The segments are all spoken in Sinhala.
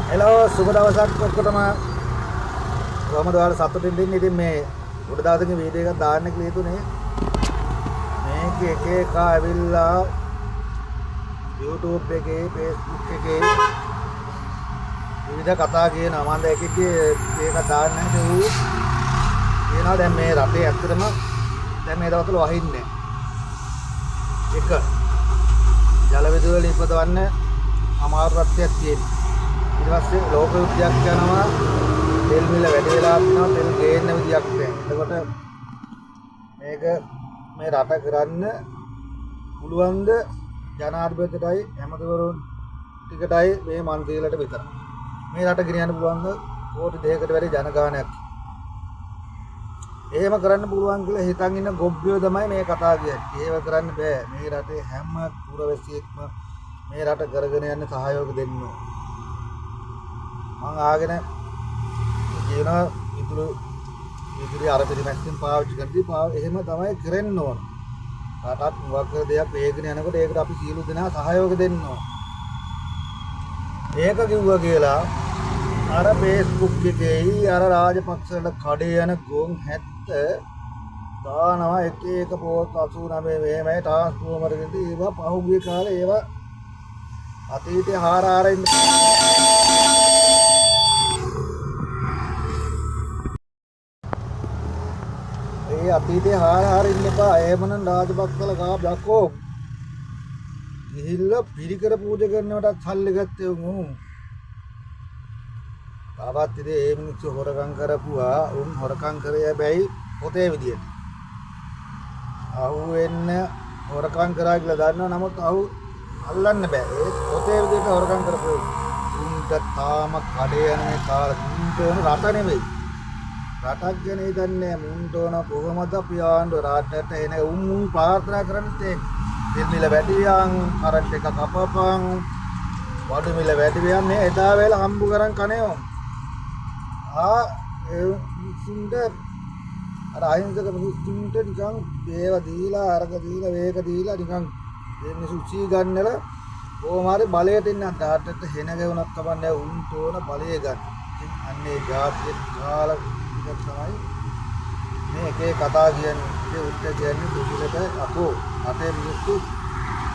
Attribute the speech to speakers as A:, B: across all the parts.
A: Hello, සුබ දවසක් ඔක්කොටම. කොහමද ඔයාලා සතුටින් ඉන්නේ? ඉතින් මේ උඩ දවසකින් වීඩියෝ එකක් දාන්න කියලා හිතුනේ. මේක එක එක ඇවිල්ලා YouTube එකේ, Facebook එකේ විවිධ කතා කියනවා. මම එක දාන්න නැහැ. කියනවා දැන් මේ රටේ ඇත්තටම දැන් මේ දවස්වල වහින්නේ. එක ජල විදුලි වල ඉපදවන්න අමාරු රටයක් තියෙනවා. ඊට පස්සේ ලෝක යුද්ධයක් යනවා, තෙල් මිල වැඩි වෙලා තියෙනවා, තෙල් ගේන්න විදියක් නැහැ. එතකොට මේක මේ රට කරන්න පුළුවන්ද ජනාධිපතිටයි ඇමතිවරුන් ටිකටයි මේ මන්ත්‍රීලට විතර. මේ රට ගෙනියන්න පුළුවන්ද කෝටි 2කට වැඩි ජනගහනයක්. එහෙම කරන්න පුළුවන් කියලා හිතන් ඉන්න ගොබ්බියෝ තමයි මේ කතා කියන්නේ. ඒව කරන්න බෑ. මේ රටේ හැම පුරවැසියෙක්ම මේ රට කරගෙන යන්න සහයෝග දෙන්න ඕන. මං ආගෙන කියන ඉදිරි අර පිළිමැස්සින් පාවිච්චි කරද්දී එහෙම තමයි කරන්න ඕන. රටක් මොකක් දෙයක් වේගන යනකොට ඒකට අපි සියලු දෙනා සහයෝග දෙන්න ඕන. ඒක කිව්වා කියලා අර Facebook එකේ අර රාජපක්ෂවල කඩේ යන ගොන් 70 දානවා එක එක පෝස්ට් 89 මෙහෙමයි ට්‍රාන්ස්ෆෝමර් එකේ ඒවා පහුගිය කාලේ ඒවා අතීතේ හාර ඉන්න ඒ අතීතේ හාර ඉන්න එපා. එහෙමනම් රාජපක්ෂවල ගාබ්ලක්කෝ ගිහිල්ලා පිරිකර පූජා කරනවටත් සල්ලි ගත්තේ උන්. තාවත් ඉතින් ඒ මිනිස්සු හොරකම් කරපුවා උන් හොරකම් කරේ හැබැයි පොතේ විදියට. අහුවෙන්න හොරකම් කරා කියලා දන්නවා. නමුත් අල්ලන්න බෑ. ඒ පොතේ විදියට හොරකම් කරපුවා උන්ට තාම කඩේ යන මේ කාලේ මුන්ටෝන රට නෙමෙයි. රටක් ගැන හිතන්නේ මුන්ටෝන කොහොමද අපි ආණ්ඩුව රටට එන උන් ප්‍රාර්ථනා කරන්නේ තෙල් මිල වැඩියන්, කරන්ට් එක කපපන්, වඩු මිල වැඩි වෙන මේ එදා වේල හම්බු කරන් කණේෝ. ඒ මිනිස්සුන්ට අර අහිංසක මිනිස්සුන්ට නිකන් වේව දීලා අරක දීලා වේක දීලා නිකන් මේ මිනිස්සු උචී ගන්නල කොහොම හරි බලයට එන්න ඩාටට හෙන ගෙවුනක් කපන්නේ උන්ට ඕන බලය ගන්න. ඉතින් අන්නේ ජාතිය කාලා ඉන්න තමයි මේ එකේ කතා කියන්නේ උත්තර කියන්නේ දුකිලට අපෝ අතේ මිනිස්සු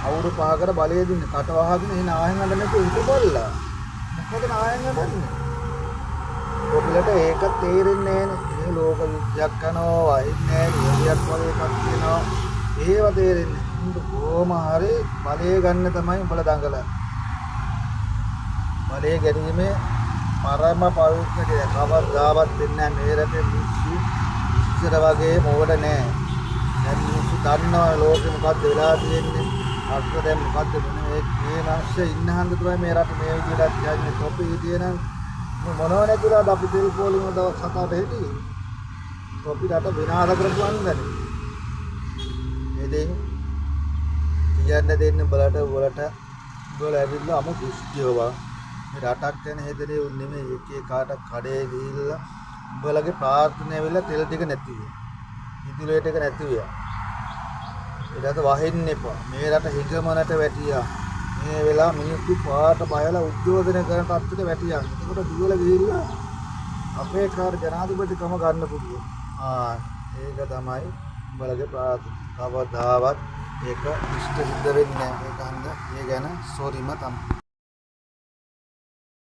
A: අවුරුදු 5කට බලය දෙන්නේ කට වහගෙන එන ආයෙත් නැති උතුපල්ලා. මොකද ආයෙත් නැන්නේ ඔබලට ඒක තේරෙන්නේ නැහැ. මේ ලෝක විද්‍යාවක් කරනවා වයින්නේ නියලියක් වගේ එකක් තියෙනවා. ඒව තේරෙන්නේ. උඹ කොහොම හරි බලය ගන්න තමයි උඹලා දඟලන්නේ. බලය ගැනීමේ පරම පවිත්‍ර දෙයක්. කවදාවත් වෙන්නේ නැහැ මේ රටේ මිනිස්සු ඉස්සර වගේ මොකට නැහැ. දැන් මිනිස්සු දන්නවා ලෝකෙ මොකක්ද වෙලා තියෙන්නේ. අර්ථ දැන් මොකද්ද මේ මිනිස්සු ඉන්න හන්ද තමයි මේ රට මේ විදිහට කියන්නේ තොපි හිටියනම් මොනව නැතුණාද අපි තෙල් පොලිම දවස් 7ට හිටියේ. තොපි රට විනාශ කරපු අන්දනේ. එදින් කියන්න දෙන්න බලට වලට ඇවිල්ලා අමු දුෂ්ටියවා මේ රටක් ගැන හෙදනේ උන් නෙමෙයි එක එක කාට කඩේ ගිහිල්ලා උඹලගේ ප්‍රාර්ථනා ඇවිල්ලා තෙල් ටික නැති වෙයි. ඉදිරියට එක නැති වෙයි. ඊට වහින්න එපා. මේ රට හිගමනට වැටියා. මේ වෙලාව මිනිස්සු පාට බයලා උද්යෝගන කරන තත්ත්වයට වැටියා. ඒකට දුවල ගිහිල්ලා අපේ කාර්ය ජනාධිපතිකම ගන්න පුළුවන්. ඒක තමයි උඹලගේ ප්‍රාර්ථනා. කවදාවත් ඒක ඉෂ්ට සිද්ධ වෙන්නේ නැහැ. ඒක හන්ද ඒ ගැන සෝරිම තමයි.